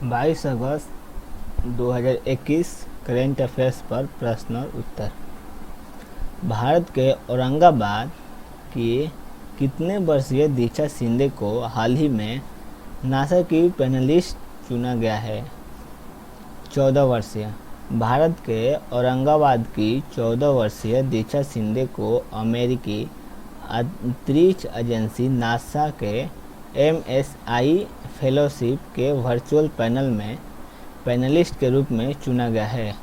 22 अगस्त 2021 current affairs पर प्रश्न और उत्तर। भारत के औरंगाबाद की कितने वर्षीय दीक्षा शिंदे को हाल ही में नासा की पैनलिस्ट चुना गया है? 14 वर्षीय। भारत के औरंगाबाद की 14 वर्षीय दीक्षा शिंदे को अमेरिकी अंतरिक्ष एजेंसी नासा के MSI फेलोशिप के वर्चुअल पैनल में पैनलिस्ट के रूप में चुना गया है।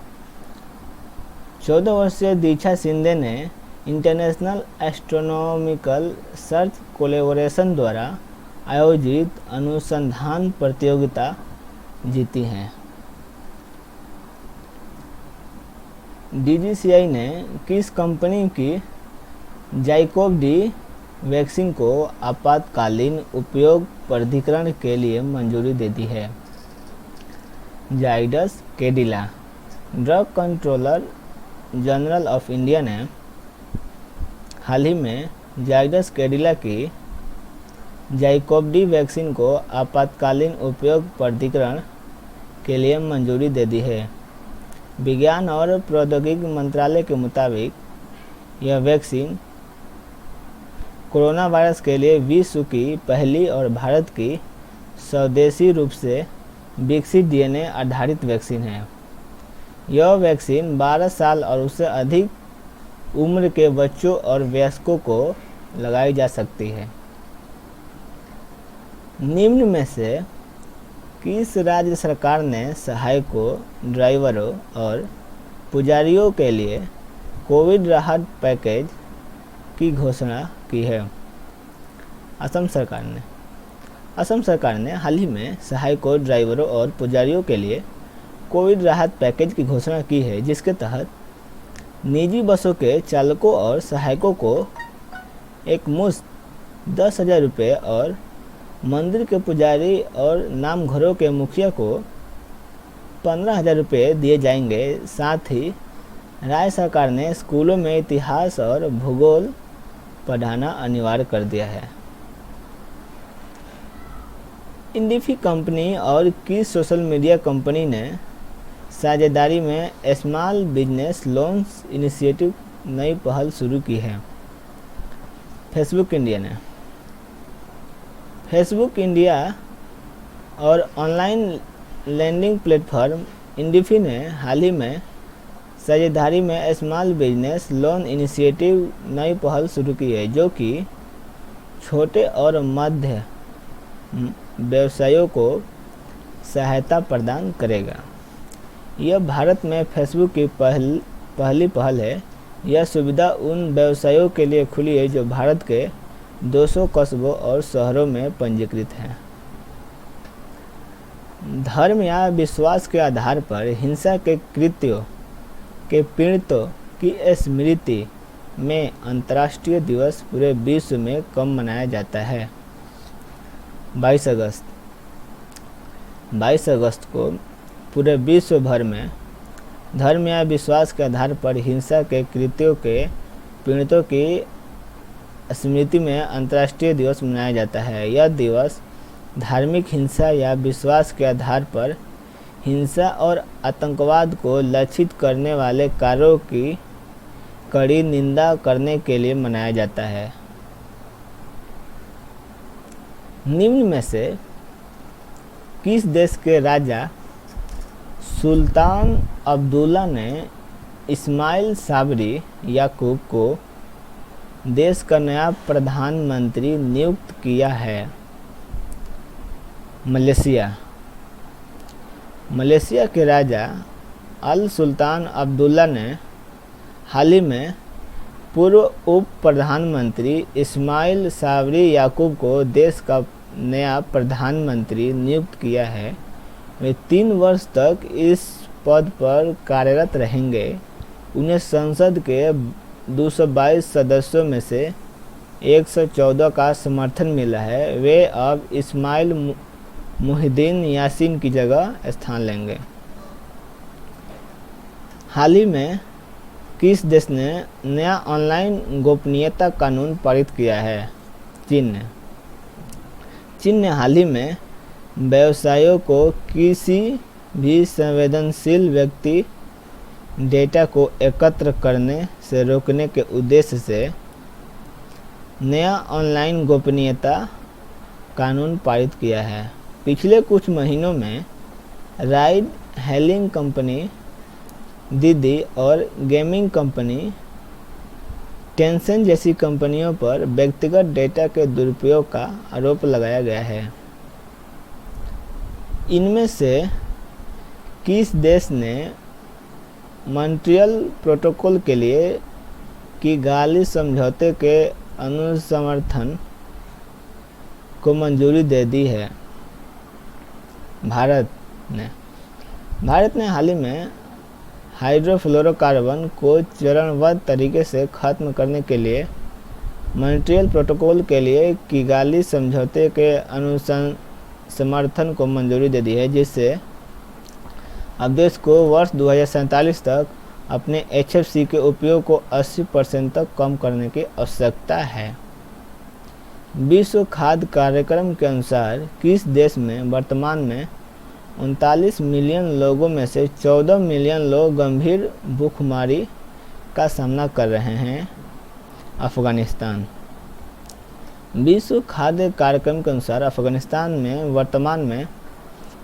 14 वर्षीय दीक्षा शिंदे ने इंटरनेशनल एस्ट्रोनॉमिकल सर्च कोलैबोरेशन द्वारा आयोजित अनुसंधान प्रतियोगिता जीती है। DGCI ने किस कंपनी की जाइकोव डी वैक्सीन को आपातकालीन उपयोग प्राधिकरण के लिए मंजूरी दे दी है? Zydus Cadila. Drug controller general of India ने हाल ही में जाइडस कैडिला की जाइकोव डी वैक्सीन को आपातकालीन उपयोग प्राधिकरण के लिए मंजूरी दे दी है। विज्ञान और प्रौद्योगिकी मंत्रालय के मुताबिक यह वैक्सीन कोरोना वायरस के लिए विश्व की पहली और भारत की स्वदेशी रूप से विकसित DNA आधारित वैक्सीन है। यह वैक्सीन 12 साल और उससे अधिक उम्र के बच्चों और वयस्कों को लगाई जा सकती है। निम्न में से किस राज्य सरकार ने सहायकों, ड्राइवरों और पुजारियों के लिए कोविड राहत पैकेज की घोषणा की है? असम सरकार ने। असम सरकार ने हाल ही में सहायकों, ड्राइवरों और पुजारियों के लिए कोविड राहत पैकेज की घोषणा की है, जिसके तहत निजी बसों के चालकों और सहायकों को एक मुश्त 10,000 रुपये और मंदिर के पुजारी और नामघरों के मुखिया को 15,000 रुपये दिए जाएंगे। साथ ही राज्य सरकार ने स्कूलों में इतिहास और भूगोल पढ़ाना अनिवार्य कर दिया है। इंडिफी कंपनी और किस सोशल मीडिया कंपनी ने साझेदारी में स्मॉल बिजनेस लोन्स इनिशिएटिव नई पहल शुरू की है? फेसबुक इंडिया ने। फेसबुक इंडिया और ऑनलाइन लैंडिंग प्लेटफॉर्म इंडिफी ने हाल ही में साझेदारी में स्मॉल बिजनेस लोन इनिशिएटिव नई पहल शुरू की है, जो कि छोटे और मध्य व्यवसायों को सहायता प्रदान करेगा। यह भारत में फेसबुक की पहली पहल है। यह सुविधा उन व्यवसायों के लिए खुली है जो भारत के 200 कस्बों और शहरों में पंजीकृत हैं। धर्म या विश्वास के आधार पर हिंसा के कृत्यों के पीड़ितों की स्मृति में अंतर्राष्ट्रीय दिवस पूरे विश्व में कब मनाया जाता है? 22 अगस्त। 22 अगस्त को पूरे विश्व भर में धर्म या विश्वास के आधार पर हिंसा के कृत्यों के पीड़ितों की स्मृति में अंतर्राष्ट्रीय दिवस मनाया जाता है। यह दिवस धार्मिक हिंसा या विश्वास के आधार पर हिंसा और आतंकवाद को लक्षित करने वाले कार्यों की कड़ी निंदा करने के लिए मनाया जाता है। निम्न में से किस देश के राजा सुल्तान अब्दुल्ला ने इस्माइल साबरी याकूब को देश का नया प्रधानमंत्री नियुक्त किया है? मलेशिया। मलेशिया के राजा अल सुल्तान अब्दुल्ला ने हाल ही में पूर्व उप प्रधानमंत्री इस्माइल साबरी याकूब को देश का नया प्रधानमंत्री नियुक्त किया है। वे 3 वर्ष तक इस पद पर कार्यरत रहेंगे। उन्हें संसद के 222 सदस्यों में से 114 का समर्थन मिला है। वे अब इस्माइल मुहिद्दीन यासीन की जगह स्थान लेंगे। हाल ही में किस देश ने नया ऑनलाइन गोपनीयता कानून पारित किया है? चीन ने। चीन ने हाल ही में व्यवसायों को किसी भी संवेदनशील व्यक्ति डेटा को एकत्र करने से रोकने के उद्देश्य से नया ऑनलाइन गोपनीयता कानून पारित किया है। पिछले कुछ महीनों में राइड हेलिंग कंपनी दीदी और गेमिंग कंपनी टेंसेंट जैसी कंपनियों पर व्यक्तिगत डेटा के दुरुपयोग का आरोप लगाया गया है। इनमें से किस देश ने मॉन्ट्रियल प्रोटोकॉल के लिए किगाली समझौते के अनुसमर्थन को मंजूरी दे दी है? भारत ने हाल ही में हाइड्रोफ्लोरोकार्बन को चरणबद्ध तरीके से खत्म करने के लिए मॉन्ट्रियल प्रोटोकॉल के लिए किगाली समझौते के समर्थन को मंजूरी दे दी है, जिससे अब देश को वर्ष 2047 तक अपने HFC के उपयोग को 80% तक कम करने की आवश्यकता है। विश्व खाद्य कार्यक्रम के अनुसार किस देश में वर्तमान में 39 मिलियन लोगों में से 14 मिलियन लोग गंभीर भूखमरी का सामना कर रहे हैं? अफगानिस्तान। विश्व खाद्य कार्यक्रम के अनुसार अफगानिस्तान में वर्तमान में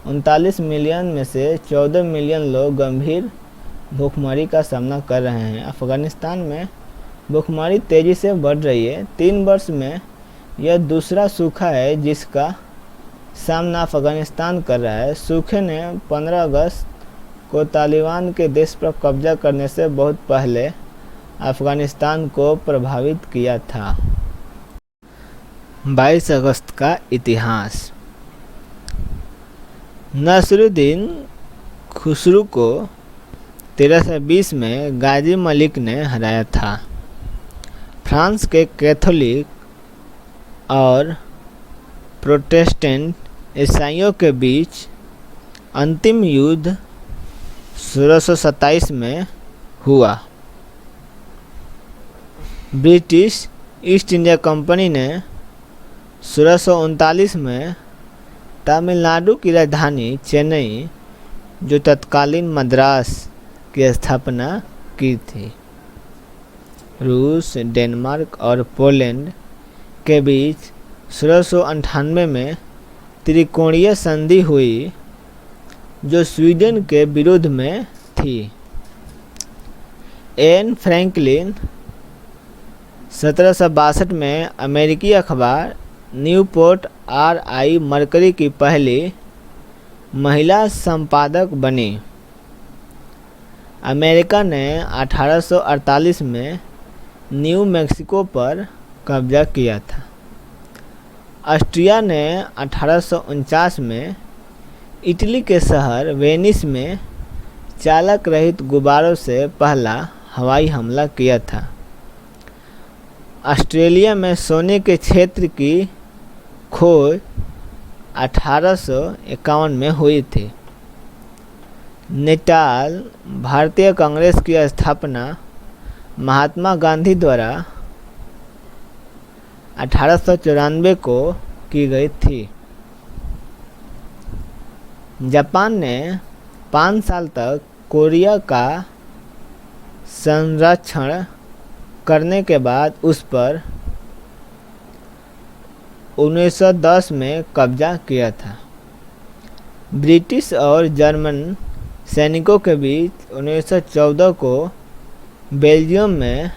39 मिलियन में से 14 मिलियन लोग गंभीर भूखमरी का सामना कर रहे हैं। अफगानिस्तान में भूखमरी तेज़ी से बढ़ रही है। 3 वर्ष में यह दूसरा सूखा है जिसका सामना अफगानिस्तान कर रहा है। सूखे ने 15 अगस्त को तालिबान के देश पर कब्जा करने से बहुत पहले अफगानिस्तान को प्रभावित किया था। 22 अगस्त का इतिहास। नसरुद्दीन खुसरू को 1320 में गाजी मलिक ने हराया था। फ्रांस के कैथोलिक और प्रोटेस्टेंट ईसाइयों के बीच अंतिम युद्ध 1627 में हुआ। ब्रिटिश ईस्ट इंडिया कंपनी ने 1639 में तमिलनाडु की राजधानी चेन्नई, जो तत्कालीन मद्रास, की स्थापना की थी। रूस, डेनमार्क और पोलैंड के बीच 1698 में त्रिकोणीय संधि हुई, जो स्वीडन के विरोध में थी। एन फ्रैंकलिन 1762 में अमेरिकी अखबार न्यूपोर्ट RI मरकरी की पहली महिला संपादक बनी। अमेरिका ने 1848 में न्यू मैक्सिको पर कब्जा किया था। ऑस्ट्रिया ने 1849 में इटली के शहर वेनिस में चालक रहित गुब्बारों से पहला हवाई हमला किया था। ऑस्ट्रेलिया में सोने के क्षेत्र की खोज 1851 में हुई थी। नेटाल भारतीय कांग्रेस की स्थापना महात्मा गांधी द्वारा 1894 को की गई थी। जापान ने 5 साल तक कोरिया का संरक्षण करने के बाद उस पर 1910 में कब्जा किया था। ब्रिटिश और जर्मन सैनिकों के बीच 1914 को बेल्जियम में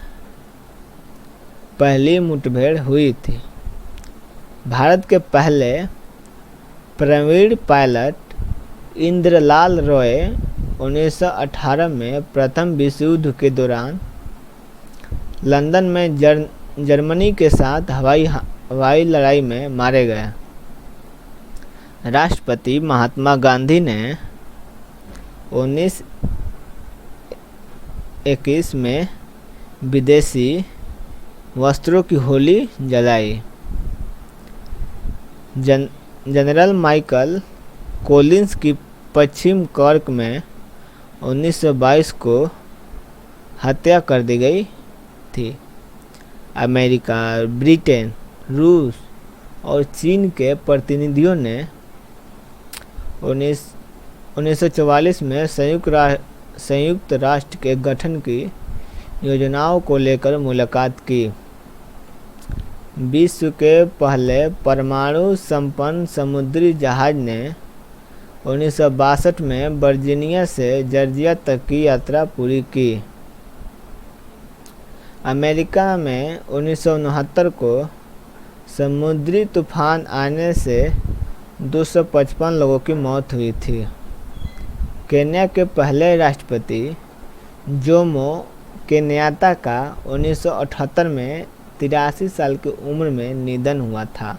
पहली मुठभेड़ हुई थी। भारत के पहले प्रवीण पायलट इंद्रलाल रॉय 1918 में प्रथम विश्व युद्ध के दौरान लंदन में जर्मनी के साथ हवाई लड़ाई में मारे गए। राष्ट्रपति महात्मा गांधी ने 1921 में विदेशी वस्त्रों की होली जलाई। जनरल माइकल कोलिंस की पश्चिम कॉर्क में 1922 को हत्या कर दी गई थी। अमेरिका, ब्रिटेन, रूस और चीन के प्रतिनिधियों ने 1944 में संयुक्त राष्ट्र के गठन की योजनाओं को लेकर मुलाकात की। विश्व के पहले परमाणु संपन्न समुद्री जहाज ने 1962 में वर्जीनिया से जॉर्जिया तक की यात्रा पूरी की। अमेरिका में 1969 को समुद्री तूफान आने से 255 लोगों की मौत हुई थी। केन्या के पहले राष्ट्रपति जोमो केन्यात्ता का 1978 में 83 साल की उम्र में निधन हुआ था।